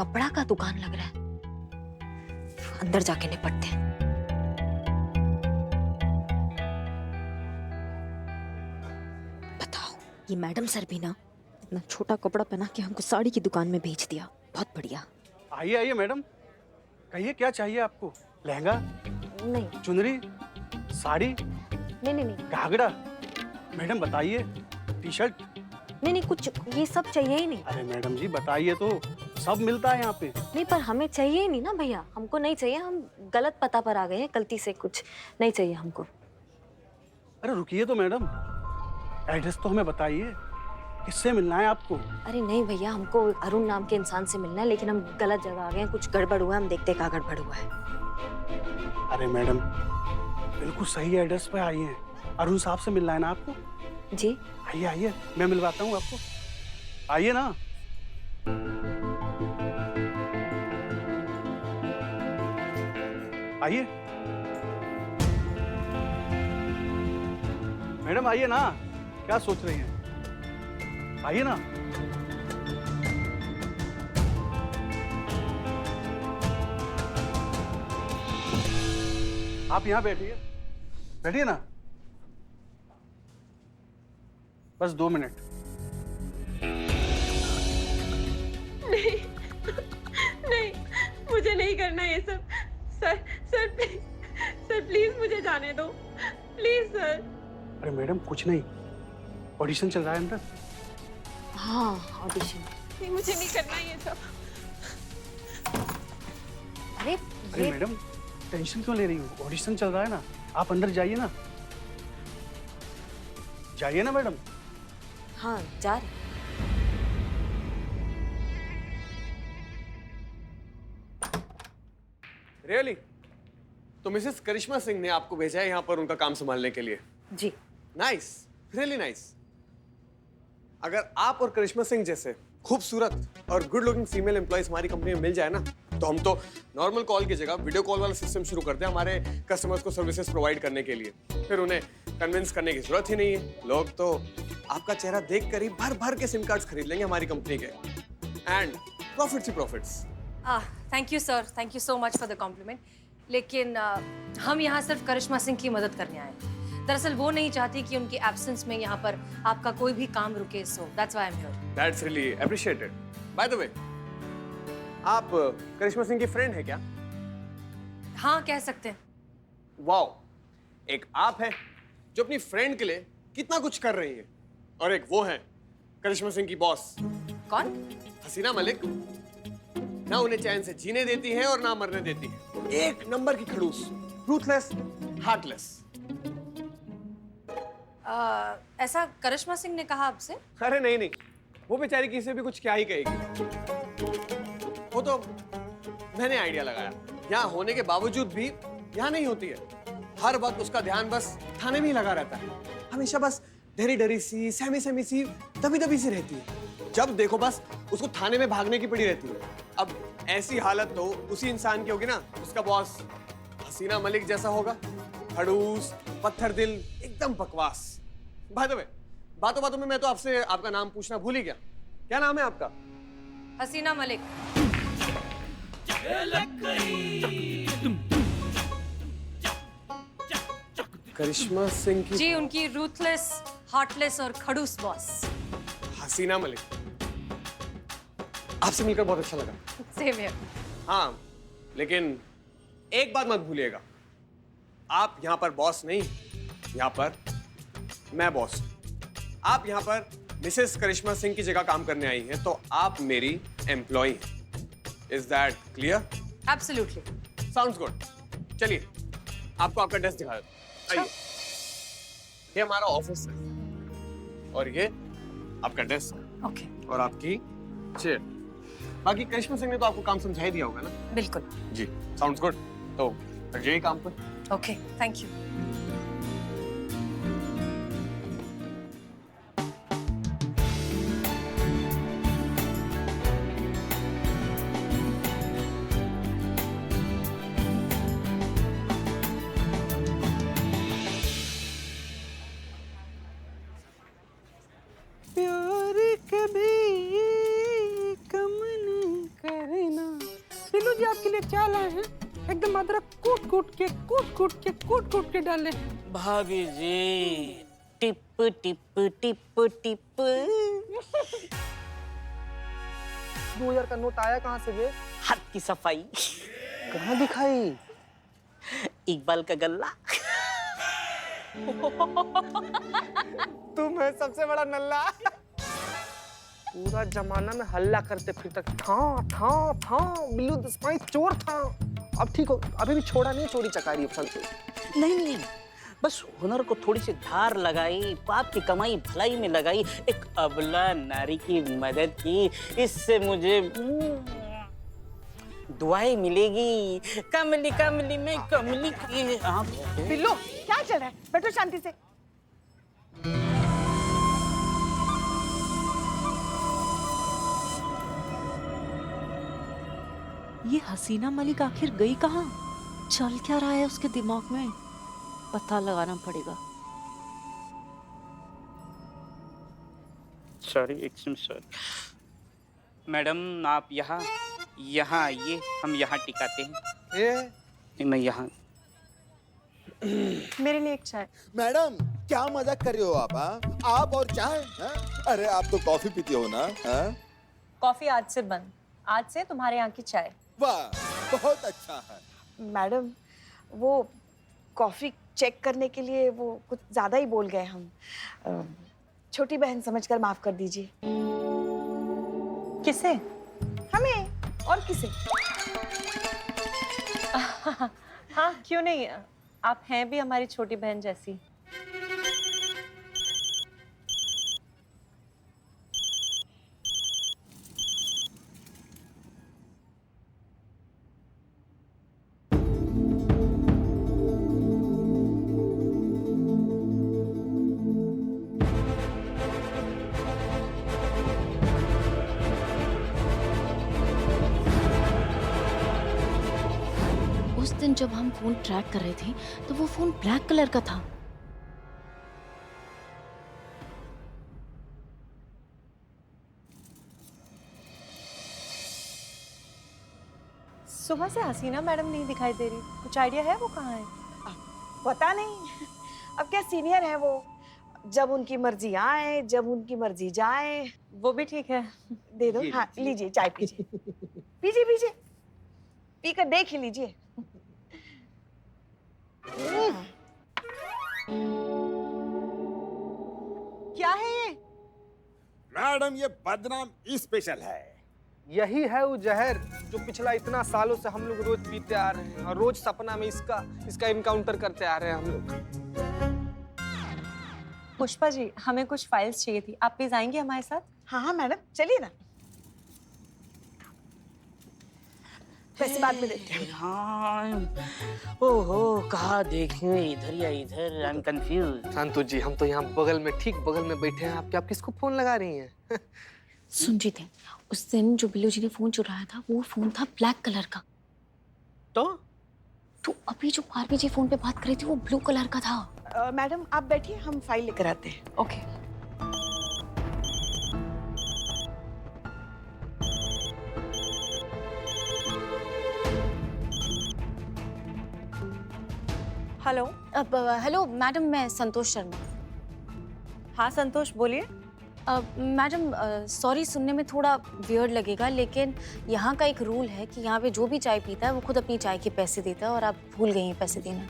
कपड़ा का दुकान लग रहा है। अंदर जाके निपटते हैं। बताओ, ये मैडम सर भी ना इतना छोटा कपड़ा पहना के हमको साड़ी की दुकान में भेज दिया। बहुत बढ़िया। आइए आइए मैडम, कहिए क्या चाहिए आपको? लहंगा, नहीं चुनरी, साड़ी, नहीं नहीं नहीं घाघरा? मैडम बताइए, टी शर्ट? नहीं नहीं, कुछ ये सब चाहिए ही नहीं। अरे मैडम जी बताइए तो, सब मिलता है यहाँ पे। नहीं पर हमें चाहिए ही नहीं ना भैया, हमको नहीं चाहिए। हम गलत पता पर आ गए हैं गलती से, कुछ नहीं चाहिए हमको। अरे रुकिए तो मैडम, एड्रेस तो हमें बताइए, किससे मिलना है आपको? अरे नहीं भैया, हमको अरुण नाम के इंसान से मिलना है, लेकिन हम गलत जगह आ गए हैं। कुछ गड़बड़ हुआ है, हम देखते हैं क्या गड़बड़ हुआ है। अरे मैडम, बिल्कुल सही एड्रेस पे आई हैं। अरुण साहब से मिलना है ना आपको? जी आइए आइए, मैं मिलवाता हूँ आपको। आइए ना। आइए मैडम, आइए ना, क्या सोच रही हैं? आइए ना। आप यहाँ बैठिए, बैठिए ना, बस 2 मिनट। नहीं नहीं, मुझे नहीं करना ये सब। सर सर प्लीज मुझे जाने दो, प्लीज सर। अरे मैडम कुछ नहीं, ऑडिशन चल रहा है अंदर। हाँ, ऑडिशन। नहीं, मुझे नहीं करना ये सब। अरे अरे ये मैडम, टेंशन क्यों ले रही हो? ऑडिशन चल रहा है ना, आप अंदर जाइए ना। जाइए ना मैडम। हाँ जा रहे। रियली? तो मिसेस करिश्मा सिंह ने आपको भेजा है यहाँ पर उनका काम संभालने के लिए? जी नाइस, रियली नाइस। अगर आप और करिश्मा सिंह जैसे खूबसूरत और गुड लुकिंग फीमेल एम्प्लॉइज हमारी कंपनी में मिल जाए ना, तो हम तो नॉर्मल कॉल की जगह वीडियो कॉल वाला सिस्टम शुरू करते हैं हमारे कस्टमर्स को सर्विसेज प्रोवाइड करने के लिए। फिर उन्हें कन्विंस करने की जरूरत ही नहीं है। लोग तो आपका चेहरा देखकर ही भर भर के सिम कार्ड्स खरीद लेंगे हमारी कंपनी के। एंड प्रॉफिट्स ही profits. Thank you sir, thank you so much for the compliment. लेकिन हम यहाँ सिर्फ करिश्मा सिंह की मदद करने आए हैं। दरअसल वो नहीं चाहती कि उनकी एब्सेंस में यहाँ पर आपका कोई भी काम रुके, so that's why I am here. That's really appreciated. By the way, आप करिश्मा सिंह की फ्रेंड है क्या? हाँ कह सकते हैं। वाओ, एक आप है जो अपनी फ्रेंड के लिए कितना कुछ कर रही है, और एक वो है करिश्मा सिंह की बॉस कौन? हसीना मलिक। ना उन्हें चैन से जीने देती है और ना मरने देती है। एक नंबर की खड़ूस, रूथलेस, हार्टलेस। ऐसा करिश्मा सिंह ने कहा आपसे? अरे नहीं नहीं, वो बेचारी किसी से भी कुछ क्या ही कहेगी। वो तो मैंने आइडिया लगाया, यहाँ होने के बावजूद भी यहाँ नहीं होती है। हर वक्त उसका ध्यान बस थाने में ही लगा रहता है। हमेशा बस डरी डरी सी, सहमी सहमी सी, दबी दबी सी रहती है। जब देखो बस उसको थाने में भागने की पड़ी रहती है। अब ऐसी हालत तो उसी इंसान की होगी ना, उसका बॉस हसीना मलिक जैसा होगा। खड़ूस, पत्थर दिल, एकदम बकवास। बाय द वे, बातों बातों में मैं तो आपसे आपका नाम पूछना भूल ही गया। क्या नाम है आपका? हसीना मलिक। करिश्मा सिंह की जी, उनकी रूथलेस, हार्टलेस और खड़ूस बॉस। हसीना मलिक। आपसे मिलकर बहुत अच्छा लगा। Same here. हाँ, लेकिन एक बात मत भूलिएगा, आप यहाँ पर बॉस नहीं, यहाँ पर मैं बॉस हूँ। आप यहाँ पर मिसेस करिश्मा सिंह की जगह काम करने आई हैं, तो आप मेरी एम्प्लॉय हैं। Is that clear? Absolutely. Sounds good. चलिए, आपको आपका डेस्क दिखा देता हूं। आइए, ये हमारा ऑफिस है और ये आपका डेस्क ओके। और आपकी चेयर। बाकी करिश्मा सिंह ने तो आपको काम समझा ही दिया होगा ना? बिल्कुल। जी, साउंड्स गुड। तो लग जाइए काम पर। Okay, thank you. प्यार कभी कम न करना। क्या लाए हैं? एकदम अदरक कूट के डाले। भाभी जी, टिप टिप टिप टिप। 2000 का नोट आया कहाँ से बे? हाथ की सफाई। कहाँ दिखाई? इकबाल का गल्ला। तुम है सबसे बड़ा नल्ला। पूरा जमाना में हल्ला करते फिर तक था बिल्लू दसपाई चोर था। अब ठीक हो, अभी भी छोड़ा नहीं चोरी चकारी अब से। नहीं, बस हुनर को थोड़ी सी धार लगाई, पाप की कमाई भलाई में लगाई, एक अबला नारी की मदद की, इससे मुझे दुआएं मिलेगी। कमली कमली में कमली की आँख। बिल्लू क्या चल रहा है? बैठो शांति से। ये हसीना मलिक आखिर गई कहाँ? चल क्या रहा है उसके दिमाग में? पता लगाना पड़ेगा। Sorry, extreme sorry. मैडम आप यहाँ आइए, हम यहाँ टिकाते हैं। मैं यहाँ। मेरे लिए एक चाय। मैडम क्या मजाक कर रहे हो आप? आप और चाय? अरे आप तो कॉफी पीती हो ना? कॉफी आज से बंद, आज से तुम्हारे यहाँ की चाय। वाह, बहुत अच्छा है। मैडम वो कॉफी चेक करने के लिए वो कुछ ज्यादा ही बोल गए हम। छोटी बहन समझकर माफ कर दीजिए। किसे? हमें और किसे? हाँ क्यों नहीं, आप हैं भी हमारी छोटी बहन जैसी। उस दिन जब हम फोन ट्रैक कर रहे थे तो वो फोन ब्लैक कलर का था। सुबह से हसीना मैडम नहीं दिखाई दे रही, कुछ आइडिया है वो कहाँ है? पता नहीं। अब क्या सीनियर है वो, जब उनकी मर्जी आए जब उनकी मर्जी जाए। वो भी ठीक है। दे दो। हाँ लीजिए चाय पीजिए। पीजिए पीकर देख ही लीजिए। क्या है ये? मैडम ये बदनाम स्पेशल है। यही है वो जहर जो पिछला इतना सालों से हम लोग रोज पीते आ रहे हैं और रोज सपना में इसका इनकाउंटर करते आ रहे हैं हम लोग। पुष्पा जी, हमें कुछ फाइल्स चाहिए थी, आप प्लीज आएंगे हमारे साथ? हाँ मैडम चलिए ना। पैसे बाद में देते हैं। हाँ, ओहो, कहाँ देखें, इधर या इधर, आई एम कंफ्यूज। शांतु जी, हम तो यहाँ बगल में, ठीक बगल में बैठे हैं आपके। आप किसको फोन लगा रही हैं? सुनजीत, उस दिन जो बिल्लू जी ने फोन चुराया था वो फोन था ब्लैक कलर का। तो अभी जो पारवी जी फोन पे बात कर रही थी वो ब्लू कलर का था। मैडम आप बैठिए, हम फाइल लेकर आते हैं। ओके। हेलो। अब हेलो मैडम, मैं संतोष शर्मा। हाँ संतोष बोलिए। मैडम सॉरी, सुनने में थोड़ा वियर्ड लगेगा लेकिन यहाँ का एक रूल है कि यहाँ पे जो भी चाय पीता है वो खुद अपनी चाय के पैसे देता है और आप भूल गई हैं पैसे देना।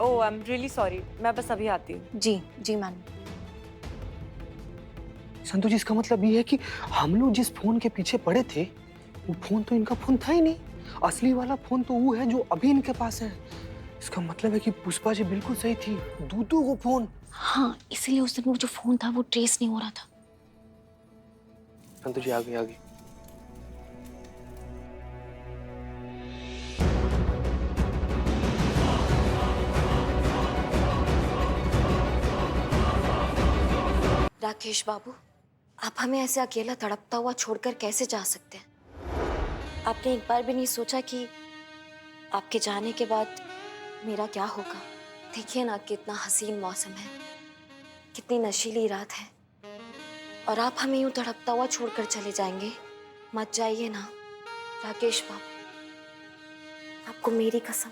ओह आई एम रियली सॉरी, मैं बस अभी आती हूँ। जी मैडम। संतोष जी, इसका मतलब ये है कि हम लोग जिस फोन के पीछे पड़े थे वो फोन तो इनका फोन था ही नहीं। असली वाला फोन तो वो है जो अभी इनके पास है। इसका मतलब है कि पुष्पा जी बिल्कुल सही थी, दूधू को फोन। हाँ, इसलिए उस दिन वो जो फोन था वो ट्रेस नहीं हो रहा था। संतोष जी आगे। राकेश बाबू, आप हमें ऐसे अकेला तड़पता हुआ छोड़कर कैसे जा सकते हैं? आपने एक बार भी नहीं सोचा कि आपके जाने के बाद मेरा क्या होगा? देखिए ना कितना हसीन मौसम है, कितनी नशीली रात है और आप हमें यूं तड़पता हुआ छोड़कर चले जाएंगे। मत जाइए ना, राकेश बाबू, आपको मेरी कसम।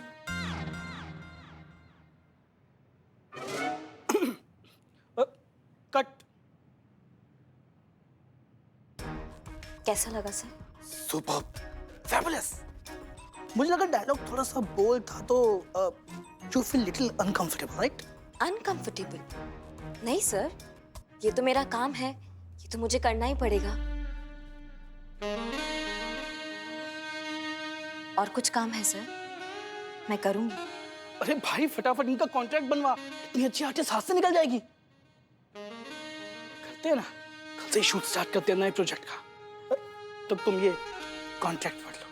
कट। कैसा लगा सर? Super, fabulous. मुझे लगा डायलॉग थोड़ा सा बोल्ड था तो you feel little uncomfortable, right? Uncomfortable? नहीं सर, ये तो मेरा काम है, ये तो मुझे करना ही पड़ेगा। और कुछ काम है सर, मैं करूंगी। अरे भाई फटाफट इनका कॉन्ट्रैक्ट बनवा, इतनी अच्छी आर्टिस्ट हाथ से निकल जाएगी। करते हैं ना, कल से शूट स्टार्ट करते हैं नए प्रोजेक्ट का। तो तुम ये कॉन्ट्रैक्ट पढ़ लो।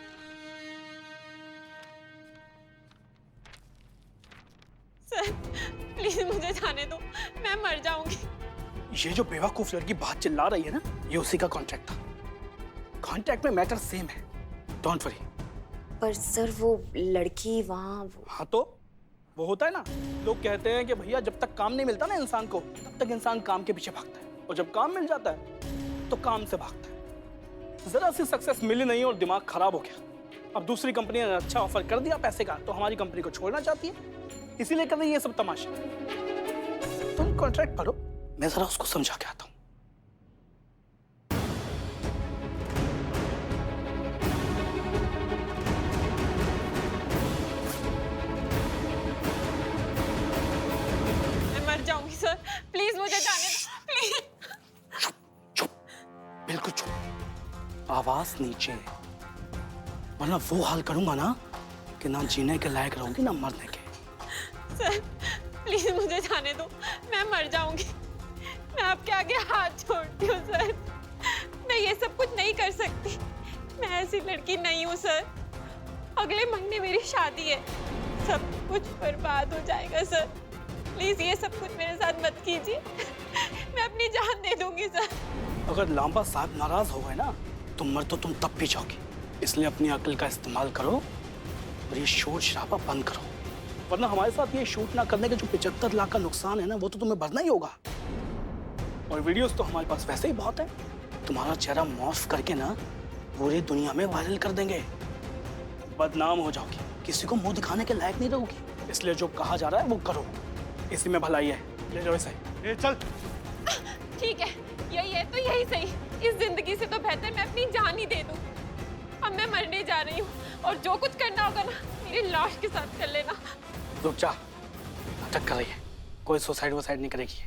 सर प्लीज मुझे जाने दो, मैं मर जाऊंगी। ये जो बेवकूफ लड़की बात चिल्ला रही है ना, ये उसी का कॉन्ट्रैक्ट था। कॉन्ट्रैक्ट में मैटर सेम है, डोंट वरी। पर सर वो लड़की वहाँ हाँ तो वो होता है ना, लोग कहते हैं कि भैया जब तक काम नहीं मिलता ना इंसान को, तब तक इंसान काम के पीछे भागता है, और जब काम मिल जाता है तो काम से भागता है। जरा सी सक्सेस मिली नहीं और दिमाग खराब हो गया। अब दूसरी कंपनी ने अच्छा ऑफर कर दिया पैसे का, तो हमारी कंपनी को छोड़ना चाहती है, इसीलिए कर रही है ये सब तमाशे। तुम कॉन्ट्रैक्ट पढ़ो, मैं जरा उसको समझा के आता हूँ। मैं मर जाऊंगी सर, प्लीज मुझे जाने दो, प्लीज। चुप, बिल्कुल चुप, आवाज नीचे, वरना वो हाल करूंगा ना कि ना जीने के लायक रहोगी ना मरने के। सर प्लीज मुझे जाने दो, मैं मर जाऊंगी। मैं आपके आगे हाथ जोड़ती हूँ सर, मैं ये सब कुछ नहीं कर सकती। मैं ऐसी लड़की नहीं हूँ सर। अगले महीने मेरी शादी है, सब कुछ बर्बाद हो जाएगा सर। प्लीज ये सब कुछ मेरे साथ मत कीजिए, मैं अपनी जान दे दूंगी सर। अगर लांबा साहब नाराज हो गए ना, तो मर तो तुम तब भी जाओगी। इसलिए अपनी अक्ल का इस्तेमाल करो और ये शोर शराबा बंद करो, वरना हमारे साथ ये शूट ना करने के जो 75 लाख का नुकसान है ना, वो तो तुम्हें भरना ही होगा। और वीडियोस तो हमारे पास वैसे ही बहुत है, तुम्हारा चेहरा मॉर्फ करके ना पूरी दुनिया में वायरल कर देंगे। बदनाम हो जाओगी, किसी को मुंह दिखाने के लायक नहीं रहोगी। इसलिए जो कहा जा रहा है वो करो, इसी में भलाई है। ले जाओ इसे। चल। ठीक है, यही है तो यही सही। इस जिंदगी से तो बेहतर मैं अपनी जान ही दे दूं। अब मैं मरने जा रही हूँ, और जो कुछ करना होगा ना मेरी लाश के साथ कर लेना। रुक जा, नाटक कर रही है, कोई सुसाइड वसाइड नहीं करेगी।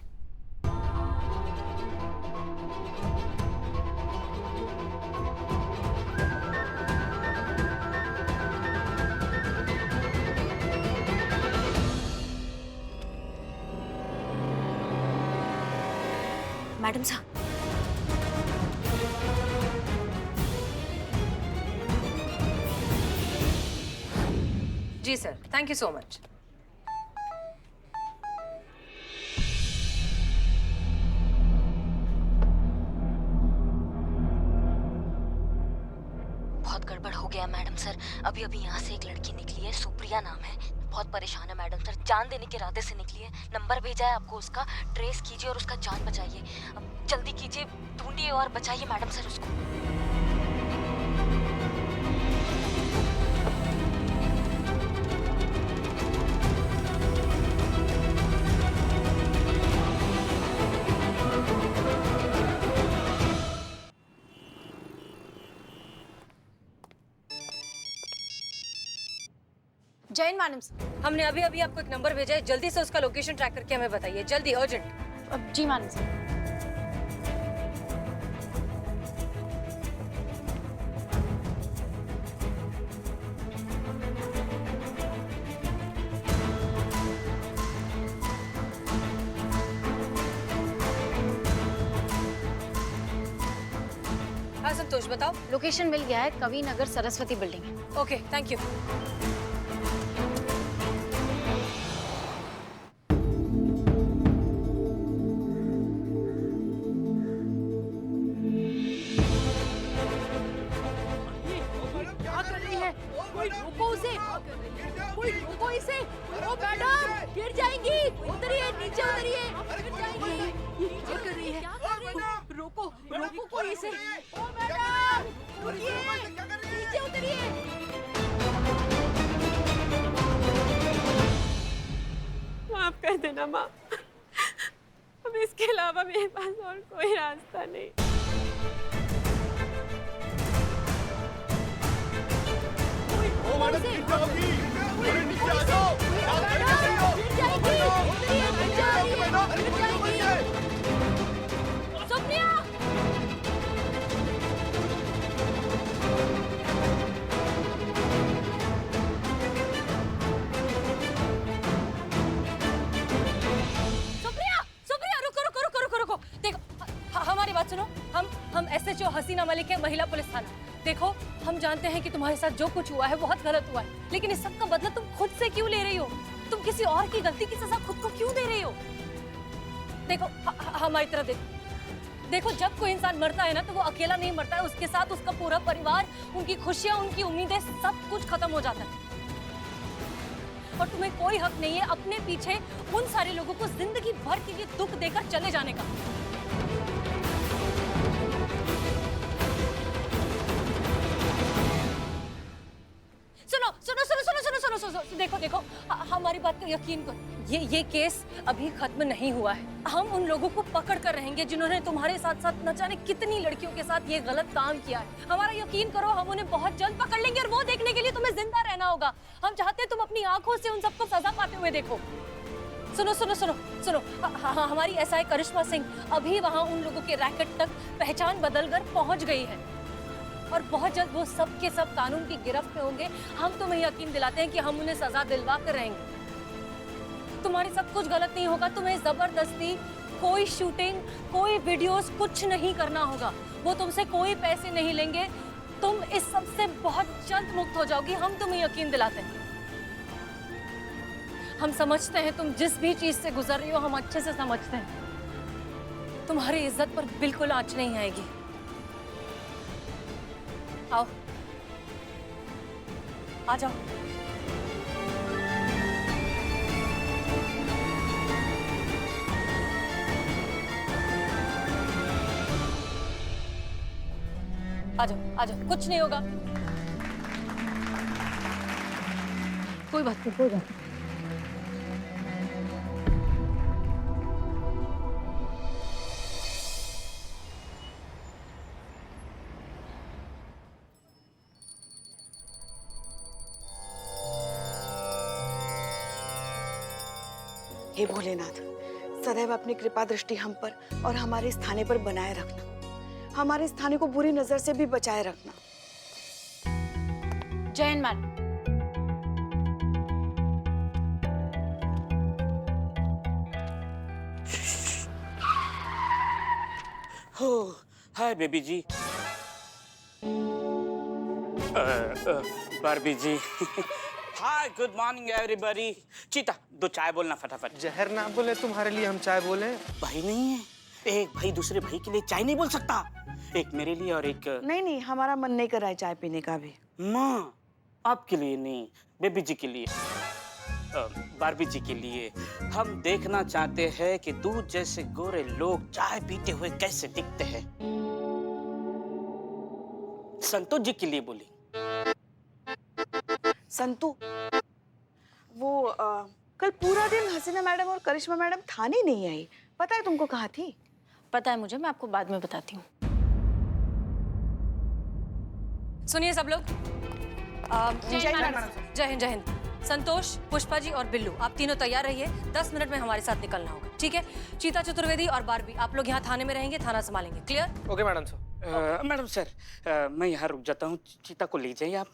मैडम साहब, जी sir, thank you so much. बहुत गड़बड़ हो गया मैडम सर। अभी अभी यहाँ से एक लड़की निकली है, सुप्रिया नाम है, बहुत परेशान है मैडम सर, जान देने के इरादे से निकली है। नंबर भेजा है आपको उसका, ट्रेस कीजिए और उसका जान बचाइए। अब जल्दी कीजिए, ढूंढिए और बचाइए मैडम सर उसको। जैन मैडम, हमने अभी अभी आपको एक नंबर भेजा है, जल्दी से उसका लोकेशन ट्रैक करके हमें बताइए, जल्दी, अर्जेंट। जी मैडम साहब। हाँ संतोष, बताओ। लोकेशन मिल गया है, कवि नगर सरस्वती बिल्डिंग है। Okay, thank you. कोई रोको उसे, कोई रोको इसे। ओ मैडम, गिर जाएंगी, उतरिए, नीचे उतरिए, गिर जाएंगी। ये नीचे कर रही है। रोको रोको कोई इसे। ओ मैडम रुकिए, नीचे उतरिए। माफ कर देना माँ, अब इसके अलावा मेरे पास और कोई रास्ता नहीं। ओ मैडम गिर जाओगी, अरे नीचे आ जाओ, सुप्रिया सुप्रिया रुको रुको रुको रुको रुको। देखो हमारी बात सुनो। हम SHO हसीना मलिक है, महिला पुलिस थाना। देखो हम जानते हैं कि तुम्हारे साथ जो कुछ हुआ है बहुत गलत हुआ है, लेकिन इस सब का बदला तुम खुद से क्यों ले रही हो? तुम किसी और की गलती की सजा खुद को क्यों दे रही हो? देखो हमारी तरफ देखो, जब कोई इंसान मरता है ना तो वो अकेला नहीं मरता है, उसके साथ उसका पूरा परिवार, उनकी खुशियां, उनकी उम्मीदें, सब कुछ खत्म हो जाता है। और तुम्हें कोई हक नहीं है अपने पीछे उन सारे लोगों को जिंदगी भर के लिए दुख देकर चले जाने का। सुनो सुनो सुनो सुनो सुनो सुनो सुनो सुनो, देखो देखो हमारी बात को यकीन करो, ये केस अभी खत्म नहीं हुआ है। हम उन लोगों को पकड़ कर रहेंगे जिन्होंने तुम्हारे साथ साथ न जाने कितनी लड़कियों के साथ ये गलत काम किया है। हमारा यकीन करो, हम उन्हें बहुत जल्द पकड़ लेंगे और वो देखने के लिए तुम्हें जिंदा रहना होगा। हम चाहते हैं तुम अपनी आंखों से उन सबको सजा पाते हुए देखो। सुनो सुनो सुनो सुनो, हमारी SI करिश्मा सिंह अभी वहां उन लोगों के रैकेट तक पहचान बदलकर पहुंच गई है और बहुत जल्द वो सब के सब कानून की गिरफ्त में होंगे। हम तुम्हें यकीन दिलाते हैं कि हम उन्हें सजा दिलवा कर रहेंगे। तुम्हारे साथ कुछ गलत नहीं होगा, तुम्हें जबरदस्ती कोई शूटिंग, कोई वीडियोस कुछ नहीं करना होगा। वो तुमसे कोई पैसे नहीं लेंगे, तुम इस सब से बहुत जल्द मुक्त हो जाओगी, हम तुम्हें यकीन दिलाते हैं। हम समझते हैं तुम जिस भी चीज से गुजर रही हो, हम अच्छे से समझते हैं। तुम्हारी इज्जत पर बिल्कुल आंच नहीं आएगी। आओ, आ जाओ। आ जाओ, कुछ नहीं होगा। कोई बात नहीं, कोई बात नहीं। हे भोलेनाथ, सदैव अपनी कृपा दृष्टि हम पर और हमारे इस थाने पर बनाए रखना। हमारे इस थाने को बुरी नजर से भी बचाए रखना। जैन मैडम। हो, हाय बेबी जी। बारबी जी। हाय, गुड मॉर्निंग एवरीबॉडी। चीता, 2 चाय बोलना फटाफट। जहर ना बोले तुम्हारे लिए हम चाय बोले। भाई नहीं है, एक भाई दूसरे भाई के लिए चाय नहीं बोल सकता। एक मेरे लिए और एक नहीं, हमारा मन नहीं कर रहा है चाय पीने का भी। माँ, आपके लिए नहीं, बेबी जी के लिए, बारबी जी के लिए। हम देखना चाहते हैं कि दूध जैसे गोरे लोग चाय पीते हुए कैसे दिखते हैं। संतोष जी के लिए बोली। संतू, वो कल पूरा दिन हसीना मैडम और करिश्मा मैडम थाने नहीं आई। पता है तुमको कहाँ थी? पता है मुझे, मैं आपको बाद में बताती हूँ। सुनिए सब लोग। जय हिंद, जय हिंद। संतोष, पुष्पा जी और बिल्लू, आप तीनों तैयार रहिए। 10 मिनट में हमारे साथ निकलना होगा, ठीक है? चीता चतुर्वेदी और बारबी, आप लोग यहाँ थाने में रहेंगे, थाना संभालेंगे। Clear? Okay madam sir. Madam sir, मैं यहाँ रुक जाता हूँ। चीता को ले जाइए आप।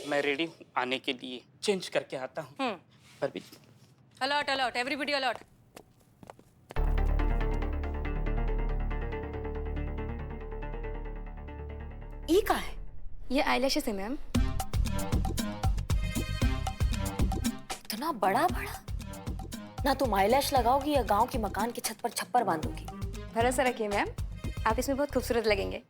मैं रेडी हूँ आने के लिए, चेंज करके आता हूँ। Barbie ji. Alert alert, everybody alert. ये क्या है? ये आईलैशेस है मैम। इतना बड़ा ना तुम आईलैश लगाओगी या गांव के मकान की छत पर छप्पर बांधोगी। भरोसा रखिए मैम, आप इसमें बहुत खूबसूरत लगेंगे।